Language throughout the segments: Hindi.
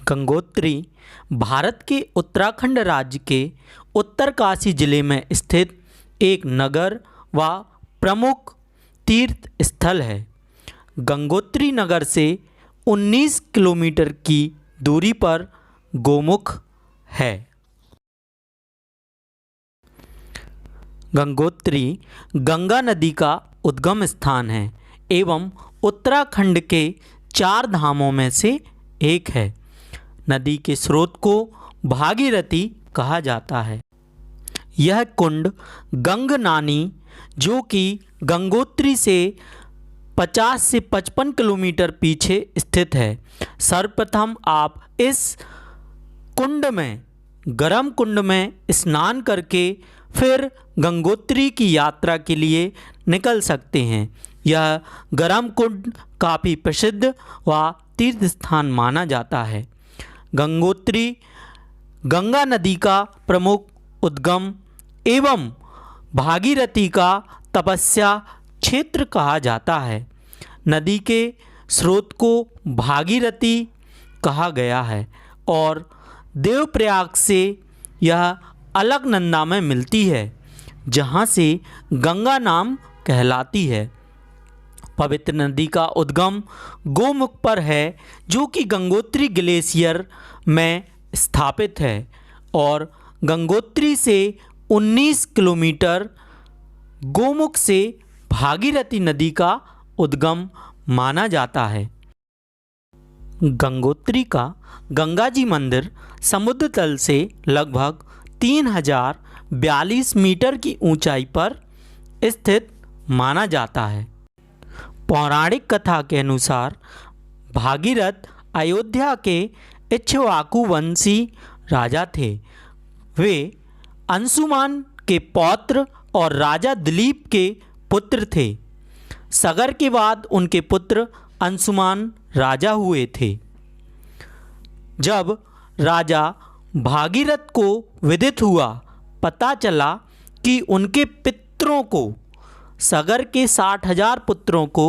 गंगोत्री भारत के उत्तराखंड राज्य के उत्तरकाशी जिले में स्थित एक नगर व प्रमुख तीर्थ स्थल है। गंगोत्री नगर से 19 किलोमीटर की दूरी पर गोमुख है। गंगोत्री गंगा नदी का उद्गम स्थान है एवं उत्तराखंड के 4 धामों में से एक है। नदी के स्रोत को भागीरथी कहा जाता है। यह कुंड गंगनानी जो कि गंगोत्री से 50 से 55 किलोमीटर पीछे स्थित है। सर्वप्रथम आप इस कुंड में गर्म कुंड में स्नान करके फिर गंगोत्री की यात्रा के लिए निकल सकते हैं। यह गर्म कुंड काफ़ी प्रसिद्ध व तीर्थ स्थान माना जाता है। गंगोत्री गंगा नदी का प्रमुख उद्गम एवं भागीरथी का तपस्या क्षेत्र कहा जाता है। नदी के स्रोत को भागीरथी कहा गया है और देवप्रयाग से यह अलकनंदा में मिलती है, जहाँ से गंगा नाम कहलाती है। पवित्र नदी का उद्गम गोमुख पर है जो कि गंगोत्री ग्लेशियर में स्थापित है और गंगोत्री से 19 किलोमीटर गोमुख से भागीरथी नदी का उद्गम माना जाता है। गंगोत्री का गंगा जी मंदिर समुद्र तल से लगभग 3042 मीटर की ऊंचाई पर स्थित माना जाता है। पौराणिक कथा के अनुसार भागीरथ अयोध्या के इक्ष्वाकु वंशी राजा थे। वे अंशुमान के पौत्र और राजा दिलीप के पुत्र थे। सगर के बाद उनके पुत्र अंशुमान राजा हुए थे। जब राजा भागीरथ को विदित हुआ, पता चला कि उनके पितरों को सगर के 60,000 पुत्रों को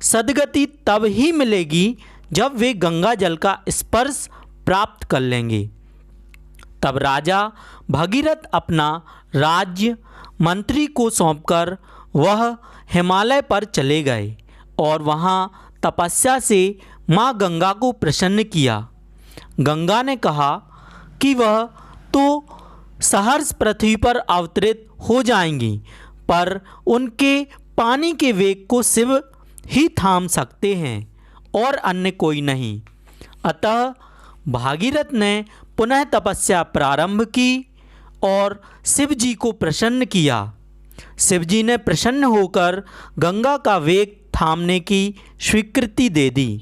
सद्गति तब ही मिलेगी जब वे गंगा जल का स्पर्श प्राप्त कर लेंगे। तब राजा भगीरथ अपना राज्य मंत्री को सौंपकर वह हिमालय पर चले गए और वहाँ तपस्या से माँ गंगा को प्रसन्न किया। गंगा ने कहा कि वह तो सहर्ष पृथ्वी पर अवतरित हो जाएंगी, पर उनके पानी के वेग को शिव ही थाम सकते हैं और अन्य कोई नहीं। अतः भागीरथ ने पुनः तपस्या प्रारंभ की और शिव जी को प्रसन्न किया। शिव जी ने प्रसन्न होकर गंगा का वेग थामने की स्वीकृति दे दी।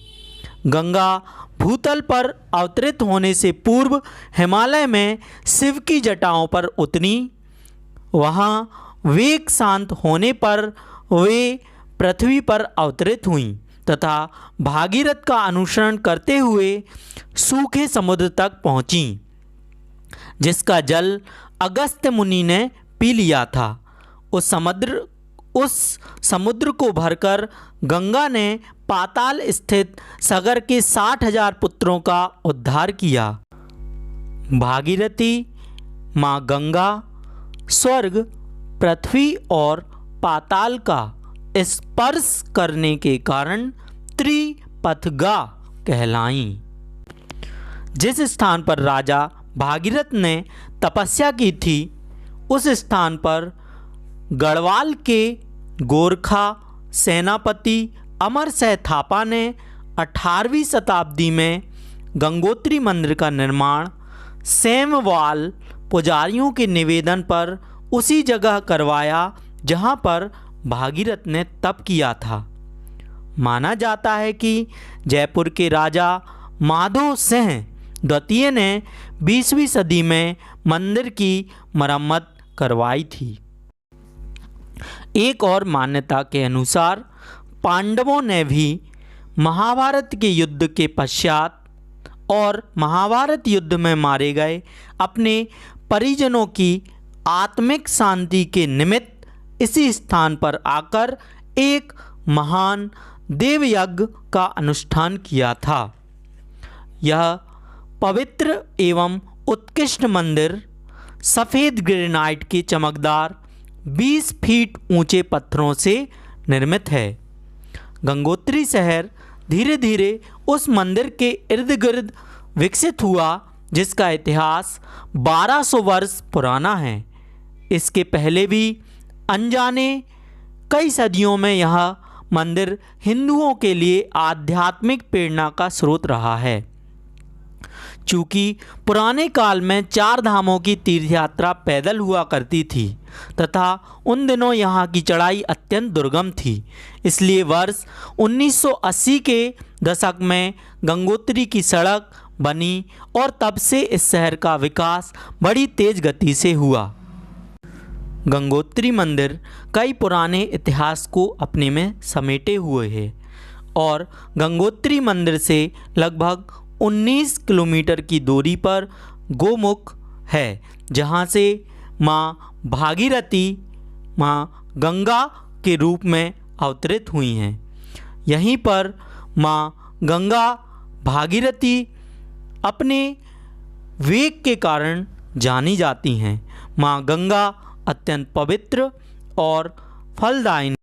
गंगा भूतल पर अवतरित होने से पूर्व हिमालय में शिव की जटाओं पर उतरी। वहाँ वेग शांत होने पर वे पृथ्वी पर अवतरित हुईं तथा भागीरथ का अनुसरण करते हुए सूखे समुद्र तक पहुँची, जिसका जल अगस्त्य मुनि ने पी लिया था। उस समुद्र को भरकर गंगा ने पाताल स्थित सगर के 60,000 पुत्रों का उद्धार किया। भागीरथी माँ गंगा स्वर्ग, पृथ्वी और पाताल का स्पर्श करने के कारण त्रिपथगा कहलाईं। जिस स्थान पर राजा भागीरथ ने तपस्या की थी, उस स्थान पर गढ़वाल के गोरखा सेनापति अमरसिंह थापा ने 18वीं शताब्दी में गंगोत्री मंदिर का निर्माण सेमवाल पुजारियों के निवेदन पर उसी जगह करवाया जहां पर भागीरथ ने तप किया था। माना जाता है कि जयपुर के राजा माधो सिंह द्वितीय ने 20वीं सदी में मंदिर की मरम्मत करवाई थी। एक और मान्यता के अनुसार पांडवों ने भी महाभारत के युद्ध के पश्चात और महाभारत युद्ध में मारे गए अपने परिजनों की आत्मिक शांति के निमित्त इसी स्थान पर आकर एक महान देवयज्ञ का अनुष्ठान किया था। यह पवित्र एवं उत्कृष्ट मंदिर सफ़ेद ग्रेनाइट के चमकदार 20 फीट ऊंचे पत्थरों से निर्मित है। गंगोत्री शहर धीरे धीरे उस मंदिर के इर्द गिर्द विकसित हुआ जिसका इतिहास 1200 वर्ष पुराना है। इसके पहले भी अनजाने कई सदियों में यह मंदिर हिंदुओं के लिए आध्यात्मिक प्रेरणा का स्रोत रहा है। चूँकि पुराने काल में 4 धामों की तीर्थ यात्रा पैदल हुआ करती थी तथा उन दिनों यहाँ की चढ़ाई अत्यंत दुर्गम थी, इसलिए वर्ष 1980 के दशक में गंगोत्री की सड़क बनी और तब से इस शहर का विकास बड़ी तेज़ गति से हुआ। गंगोत्री मंदिर कई पुराने इतिहास को अपने में समेटे हुए है और गंगोत्री मंदिर से लगभग 19 किलोमीटर की दूरी पर गोमुख है, जहाँ से माँ भागीरथी माँ गंगा के रूप में अवतरित हुई हैं। यहीं पर माँ गंगा भागीरथी अपने वेग के कारण जानी जाती हैं। माँ गंगा अत्यंत पवित्र और फलदायिनी